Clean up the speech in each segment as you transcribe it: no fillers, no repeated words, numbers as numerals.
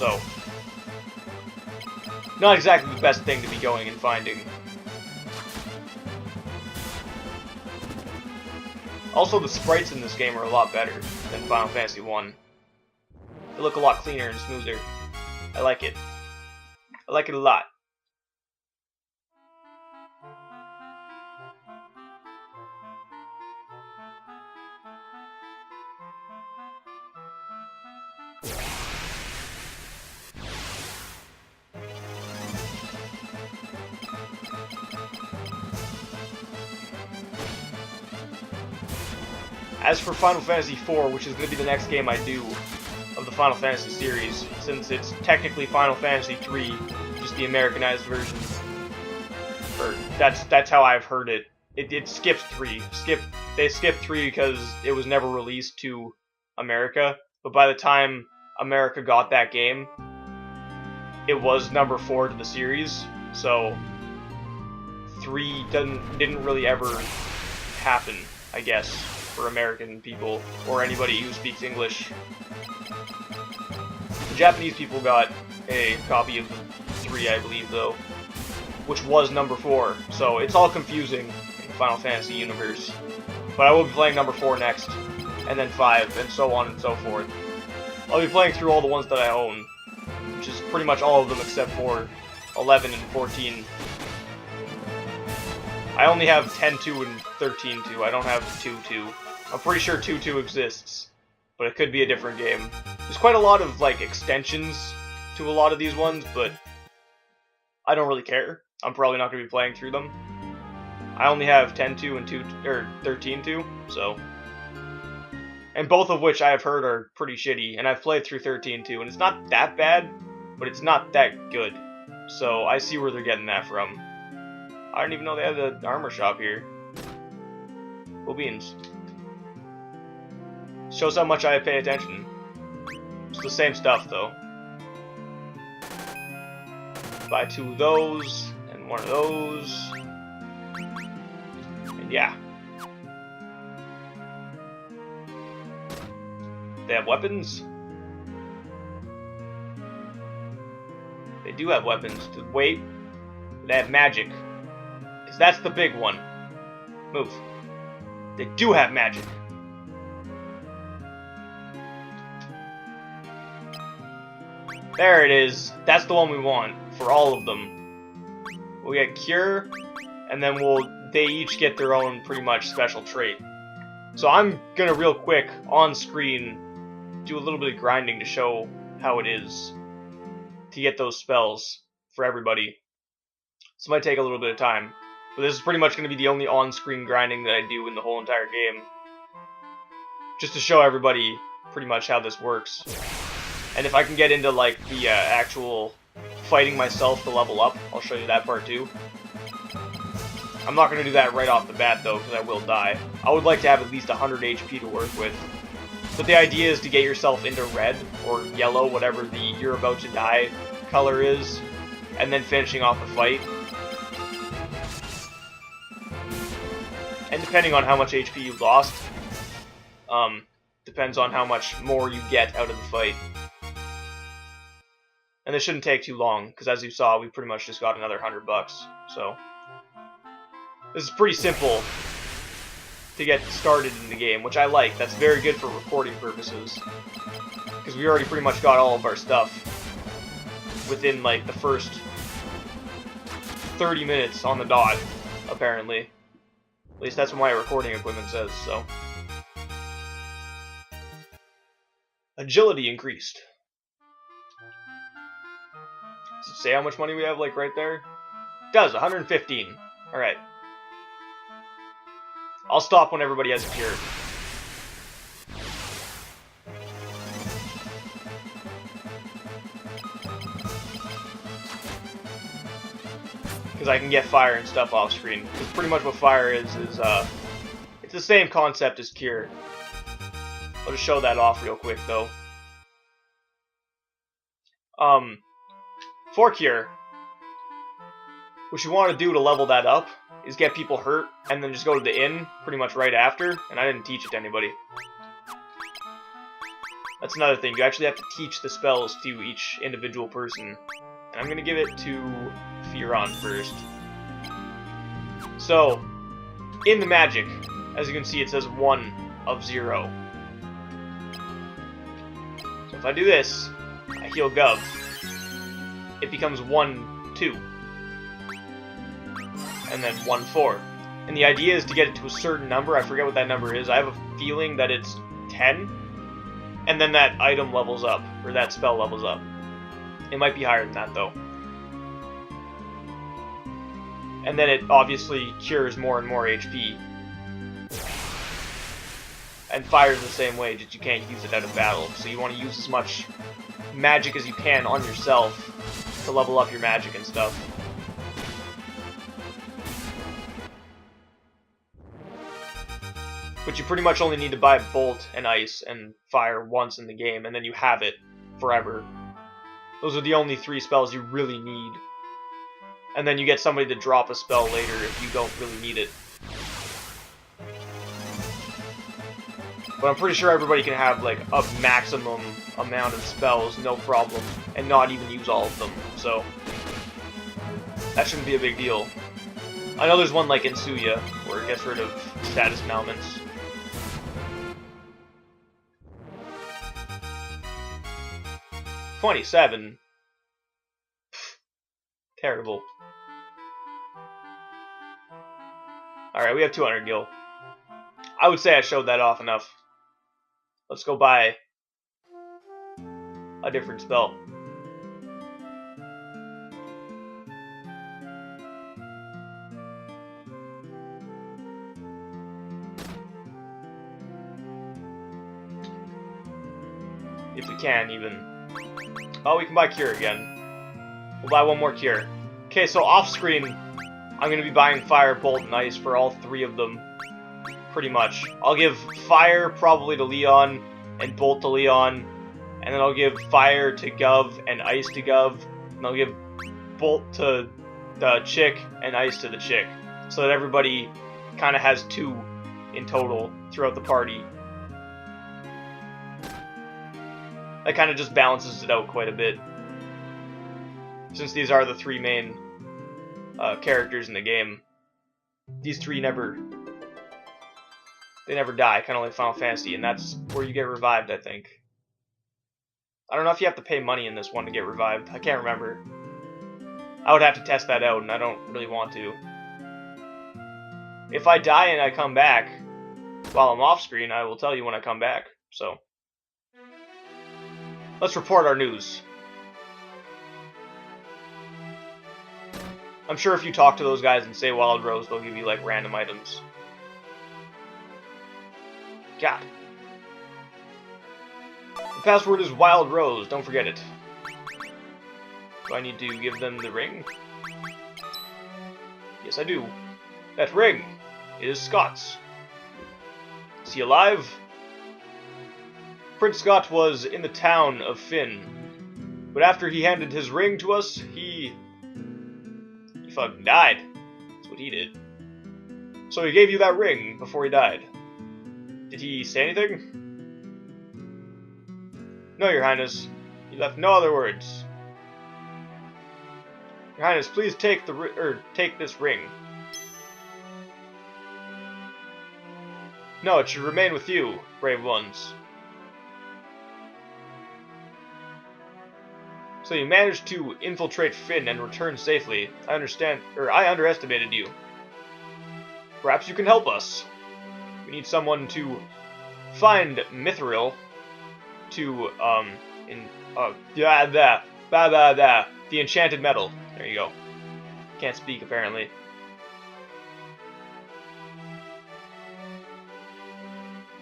So, not exactly the best thing to be going and finding. Also, the sprites in this game are a lot better than Final Fantasy 1. They look a lot cleaner and smoother. I like it. I like it a lot. As for Final Fantasy 4, which is going to be the next game I do of the Final Fantasy series, since it's technically Final Fantasy 3, just the Americanized version. Or that's how I've heard it. It skipped 3. They skipped 3 because it was never released to America. But by the time America got that game, it was number 4 to the series. So 3 didn't really ever happen, I guess, for American people or anybody who speaks English. The Japanese people got a copy of 3, I believe, though, which was number 4. So it's all confusing in the Final Fantasy universe. But I will be playing number 4 next, and then 5, and so on and so forth. I'll be playing through all the ones that I own, which is pretty much all of them except for 11 and 14. I only have 10-2 and 13-2. I don't have 2-2. I'm pretty sure 2-2 exists, but it could be a different game. There's quite a lot of like extensions to a lot of these ones, but I don't really care. I'm probably not going to be playing through them. I only have 10-2 and 13-2, so. And both of which I have heard are pretty shitty, and I've played through 13-2, and it's not that bad, but it's not that good. So I see where they're getting that from. I didn't even know they had the armor shop here. Cool beans. Shows how much I pay attention. It's the same stuff, though. Buy 2 of those, and 1 of those. And yeah. They have weapons? They do have weapons. Wait. They have magic. Because that's the big one. Move. They do have magic. There it is. That's the one we want for all of them. We get Cure, and then they each get their own pretty much special trait. So I'm gonna real quick on screen do a little bit of grinding to show how it is to get those spells for everybody. This might take a little bit of time, but this is pretty much going to be the only on-screen grinding that I do in the whole entire game. Just to show everybody pretty much how this works. And if I can get into like the actual fighting myself to level up, I'll show you that part too. I'm not going to do that right off the bat though, because I will die. I would like to have at least 100 HP to work with. But the idea is to get yourself into red, or yellow, whatever the you're about to die color is, and then finishing off the fight. And depending on how much HP you lost, depends on how much more you get out of the fight. And this shouldn't take too long, because as you saw, we pretty much just got another $100, so. This is pretty simple to get started in the game, which I like. That's very good for recording purposes, because we already pretty much got all of our stuff within like the first 30 minutes on the dot, apparently. At least that's what my recording equipment says, so. Agility increased. Does it say how much money we have, like, right there? It does, 115. Alright. I'll stop when everybody has a cure. Because I can get fire and stuff off screen. Because pretty much what fire is it's the same concept as cure. I'll just show that off real quick though. For cure, what you want to do to level that up is get people hurt and then just go to the inn pretty much right after, and I didn't teach it to anybody. That's another thing. You actually have to teach the spells to each individual person. And I'm going to give it to Firon first. So, in the magic, as you can see, it says 1 of 0. So if I do this, I heal Gov. It becomes 1, 2. And then 1, 4. And the idea is to get it to a certain number. I forget what that number is. I have a feeling that it's 10. And then that item levels up, or that spell levels up. It might be higher than that, though. And then it obviously cures more and more HP. And fire's the same way, just you can't use it out of battle. So you want to use as much magic as you can on yourself to level up your magic and stuff. But you pretty much only need to buy Bolt and Ice and Fire once in the game, and then you have it forever. Those are the only 3 spells you really need. And then you get somebody to drop a spell later if you don't really need it. But I'm pretty sure everybody can have like a maximum amount of spells, no problem, and not even use all of them, so that shouldn't be a big deal. I know there's one like in Suya, where it gets rid of status ailments. $27. Terrible. Alright, we have 200 gil. I would say I showed that off enough. Let's go buy a different spell. If we can, even. Oh, we can buy Cure again. We'll buy one more Cure. Okay, so off-screen, I'm going to be buying Fire, Bolt, and Ice for all 3 of them. Pretty much. I'll give Fire probably to Leon, and Bolt to Leon, and then I'll give Fire to Gov, and Ice to Gov, and I'll give Bolt to the Chick, and Ice to the Chick. So that everybody kind of has 2 in total throughout the party. That kind of just balances it out quite a bit. Since these are the 3 main characters in the game, these 3 never die, kind of like Final Fantasy, and that's where you get revived, I think. I don't know if you have to pay money in this one to get revived. I can't remember. I would have to test that out, and I don't really want to. If I die and I come back while I'm off screen, I will tell you when I come back, so. Let's report our news. I'm sure if you talk to those guys and say Wild Rose, they'll give you like random items. God. The password is Wild Rose, don't forget it. Do I need to give them the ring? Yes, I do. That ring is Scott's. Is he alive? Prince Scott was in the town of Finn, but after he handed his ring to us, he fucking died. That's what he did. So he gave you that ring before he died. Did he say anything? No, Your Highness. He left no other words. Your Highness, please take take this ring. No, it should remain with you, brave ones. So you managed to infiltrate Finn and return safely. I underestimated you. Perhaps you can help us. We need someone to find Mithril to, the enchanted metal. There you go. Can't speak, apparently.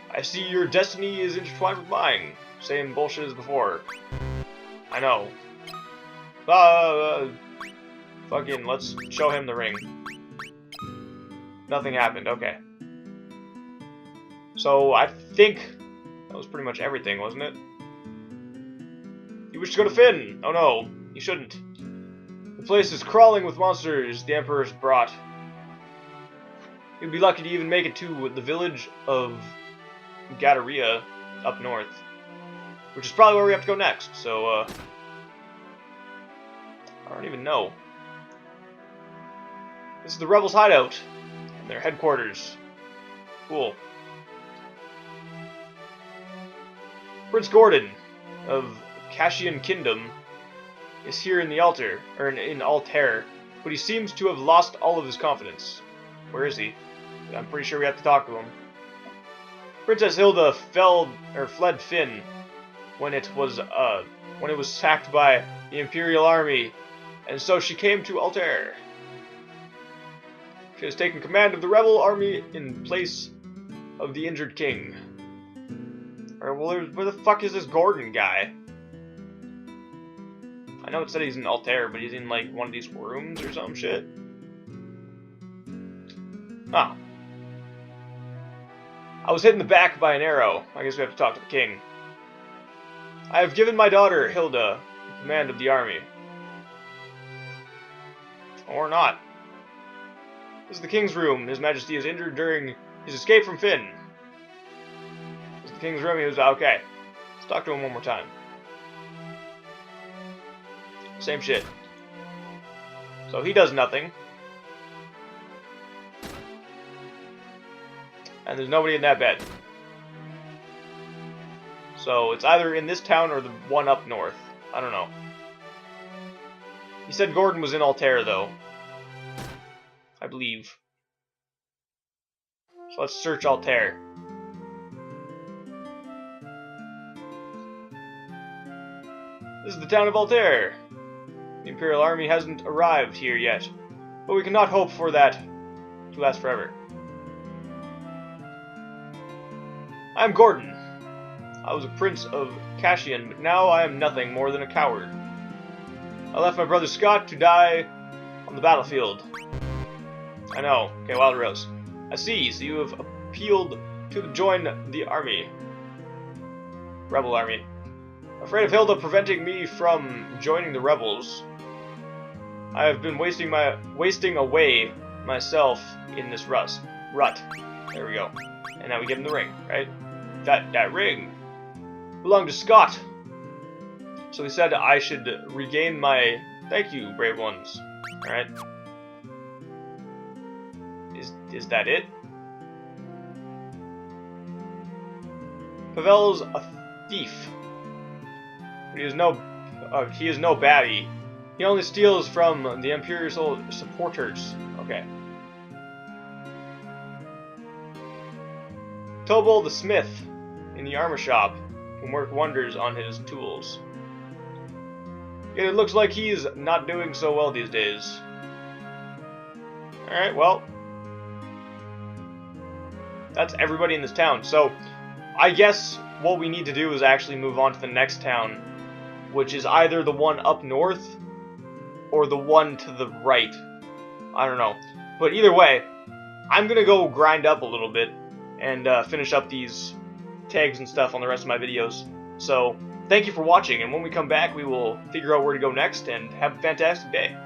I see your destiny is intertwined with mine. Same bullshit as before. I know. Fucking, let's show him the ring. Nothing happened, okay. So, I think that was pretty much everything, wasn't it? You wish to go to Finn? Oh no, you shouldn't. The place is crawling with monsters the Emperor has brought. You'd be lucky to even make it to the village of Gadaria up north. which is probably where we have to go next. So, I don't even know. This is the Rebels' hideout, and their headquarters. Cool. Prince Gordon of Kashian Kingdom is here in the in Altair, but he seems to have lost all of his confidence. Where is he? I'm pretty sure we have to talk to him. Princess Hilda fled Fynn when it was sacked by the Imperial Army, and so she came to Altair. She has taken command of the rebel army in place of the injured king. Alright, well, where the fuck is this Gordon guy? I know it said he's in Altair, but he's in, like, one of these rooms or some shit. Oh. I was hit in the back by an arrow. I guess we have to talk to the king. I have given my daughter, Hilda, command of the army. Or not. This is the king's room. His Majesty is injured during his escape from Fynn. This is the king's room. He was okay. Let's talk to him one more time. Same shit. So he does nothing. And there's nobody in that bed. So it's either in this town or the one up north. I don't know. He said Gordon was in Altair, though. I believe. So let's search Altair. This is the town of Altair. The Imperial Army hasn't arrived here yet, but we cannot hope for that to last forever. I am Gordon. I was a prince of Kashian, but now I am nothing more than a coward. I left my brother Scott to die on the battlefield. I know. Okay, Wild Rose. I see, so you have appealed to join the army. Rebel army. Afraid of Hilda preventing me from joining the rebels, I have been wasting away myself in this rut. There we go. And now we give him the ring, right? That ring belonged to Scott. So he said I should regain my... Thank you, brave ones. Alright. Is that it? Pavel's a thief. But he is no baddie. He only steals from the Imperial supporters. Okay. Tobol the smith in the armor shop can work wonders on his tools. Yet it looks like he's not doing so well these days. Alright, well. That's everybody in this town. So, I guess what we need to do is actually move on to the next town, which is either the one up north or the one to the right. I don't know. But either way, I'm going to go grind up a little bit and finish up these tags and stuff on the rest of my videos. So, thank you for watching, and when we come back, we will figure out where to go next, and have a fantastic day.